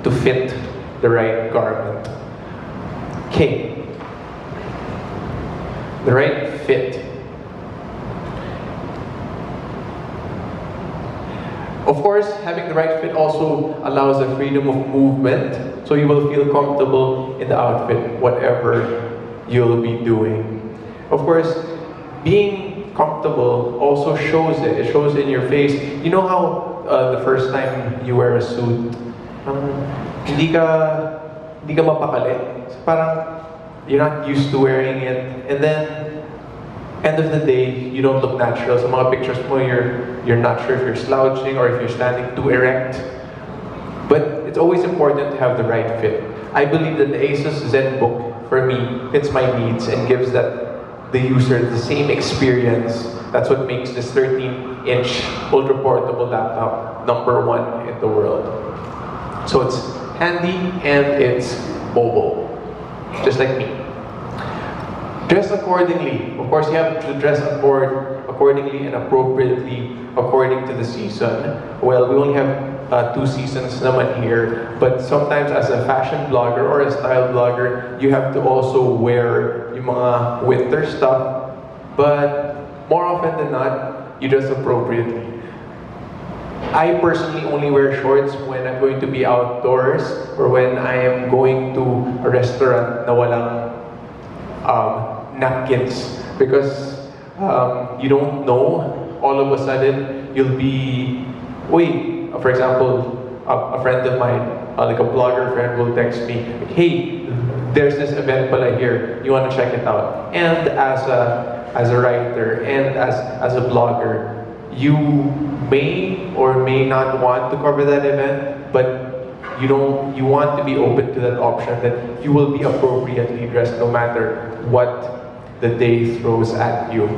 to fit the right garment. Okay. The right fit. Of course, having the right fit also allows the freedom of movement, so you will feel comfortable in the outfit, whatever you'll be doing. Of course, being comfortable also shows it. It shows in your face. You know how the first time you wear a suit, hindi ka mapakali. So parang you're not used to wearing it, and then end of the day, you don't look natural. So mga pictures mo, you're not sure if you're slouching or if you're standing too erect. But it's always important to have the right fit. I believe that the Asus ZenBook, for me, fits my needs and gives the user the same experience. That's what makes this 13-inch ultra-portable laptop #1 in the world. So it's handy and it's mobile, just like me. Dress accordingly. Of course, you have to dress accordingly and appropriately according to the season. Well, we only have 2 seasons naman here, but sometimes as a fashion blogger or a style blogger, you have to also wear yung mga winter stuff. But more often than not, you dress appropriately. I personally only wear shorts when I'm going to be outdoors or when I am going to a restaurant na walang napkins, because you don't know, all of a sudden you'll be, for example, a friend of mine, like a blogger friend, will text me, hey, there's this event pala here, you want to check it out. And as a writer and as a blogger, you may or may not want to cover that event, but you want to be open to that option, that you will be appropriately dressed no matter what the day throws at you.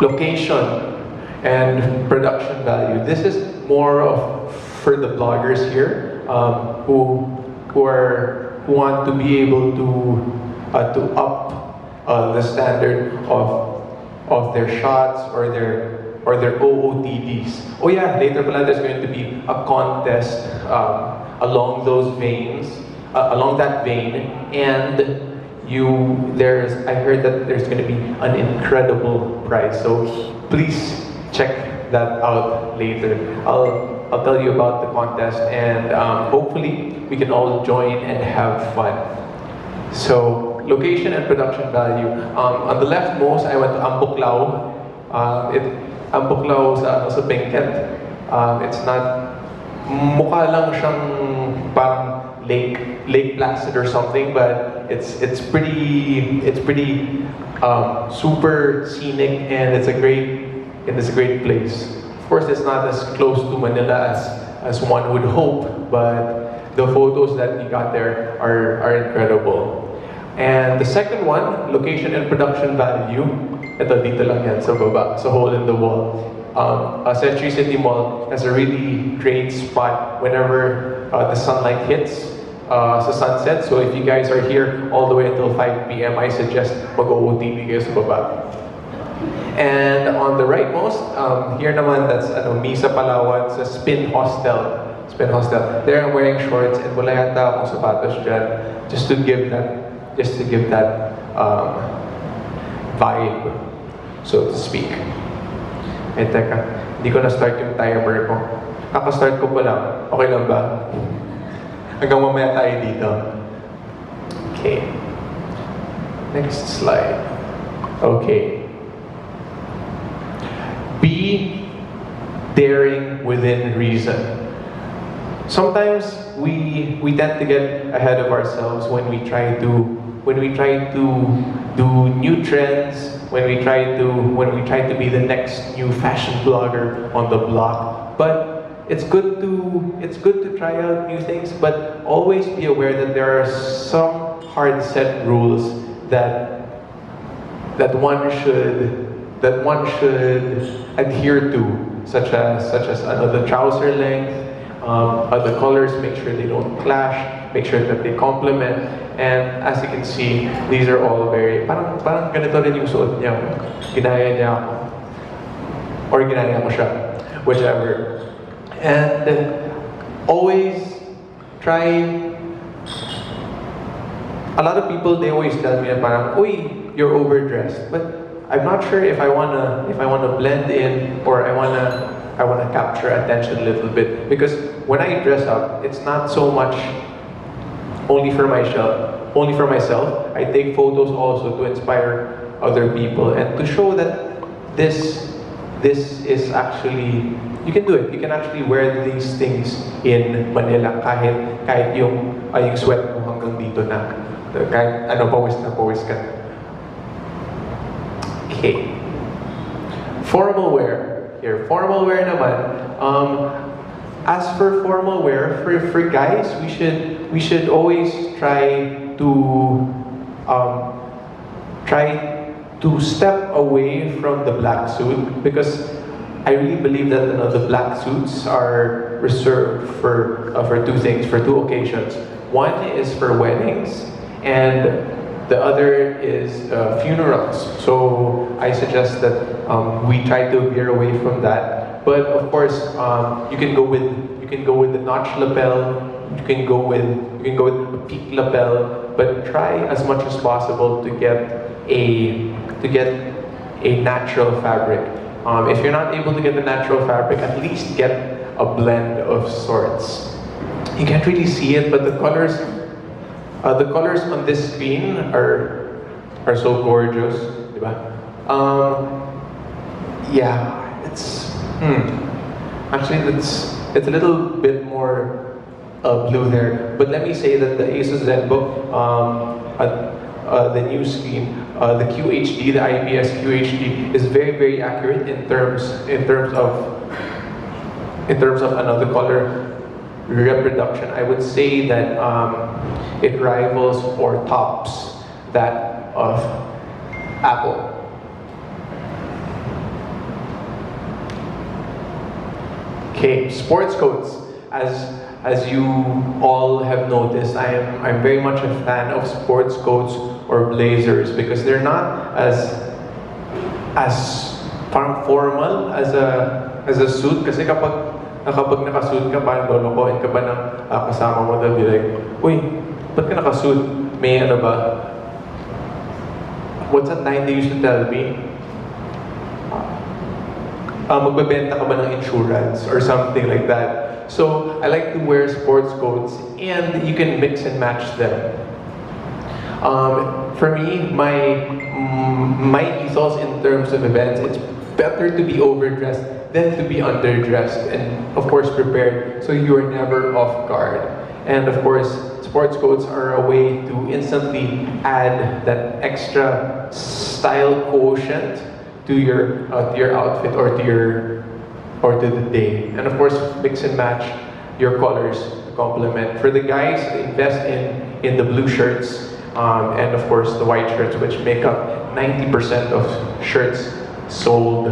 Location and production value. This is more of for the bloggers here who want to be able to up the standard of their shots or their OOTDs. Oh yeah, later pala there's going to be a contest along those veins, along that vein, and I heard that there's going to be an incredible prize. So please check that out later. I'll tell you about the contest, and hopefully we can all join and have fun. So location and production value. On the leftmost, I went to Ambuklao. Ambuklao sa Benguet. It's not, mukha lang siyang parang Lake Placid or something, but it's pretty super scenic, and it's a great place. Of course, it's not as close to Manila as one would hope, but the photos that we got there are incredible. And the second one, location and production value. Ito, dito lang yan sa baba, sa hole in the wall. Century City Mall has a really great spot whenever the sunlight hits sa sunset. So if you guys are here all the way until 5 p.m., I suggest mag-OOTD kayo sa baba. And on the rightmost, here naman, that's me sa Palawan, sa Spin Hostel. There I'm wearing shorts and wala yata akong sapatos dyan, just to give that vibe, so to speak. Teka, hindi ko na-start yung timer ko. Kaka-start ko pa lang. Okay lang ba? Hanggang mamaya tayo dito. Okay. Next slide. Okay. Be daring within reason. Sometimes we tend to get ahead of ourselves when we try to do new trends, when we try to be the next new fashion blogger on the block. But it's good to try out new things, but always be aware that there are some hard set rules that one should adhere to, such as the trouser length, the colors, make sure they don't clash, make sure that they complement. And as you can see, these are all very, parang ganito rin yung suot niya. Ginaya niya ako. Or ginaya ko siya. Whichever. And always try. A lot of people, they always tell me, parang, "Uy, you're overdressed." But I'm not sure if I wanna blend in, or I wanna capture attention a little bit. Because when I dress up, it's not so much only for myself. I take photos also to inspire other people and to show that this is actually, you can do it. You can actually wear these things in Manila kahit yung sweat mo hanggang dito na. Kahit pawis ka. Okay. Formal wear. Here, formal wear naman. As for formal wear, for guys, we should always try to step away from the black suit, because I really believe that the black suits are reserved for two things, for two occasions. One is for weddings, and the other is funerals. So I suggest that we try to veer away from that. But of course, you can go with the notch lapel. You can go with a peak lapel. But try as much as possible to get a natural fabric. If you're not able to get the natural fabric, at least get a blend of sorts. You can't really see it, but the colors on this screen are so gorgeous, diba? Yeah, it's actually it's a little bit more blue there. But let me say that the Asus ZenBook, the new screen, the QHD, the IPS QHD, is very, very accurate in terms of another color reproduction. I would say that it rivals or tops that of Apple. Okay, sports coats. As you all have noticed, I'm very much a fan of sports coats or blazers, because they're not as formal as a suit. Kasi kapag nakasuit ka, parang lolokohin ka ba ng kasama mo, they'll be like, "Uy, ba't ka nakasuit? May ano ba? What's that line they used to tell me? Magbebenta ka ba ng insurance?" or something like that. So I like to wear sports coats, and you can mix and match them. For me, my ethos in terms of events, it's better to be overdressed than to be underdressed, and of course prepared, so you are never off guard. And of course, sports coats are a way to instantly add that extra style quotient to your outfit, or to the day. And of course, mix and match your colors to complement. For the guys, invest in the blue shirts, and of course the white shirts, which make up 90% of shirts sold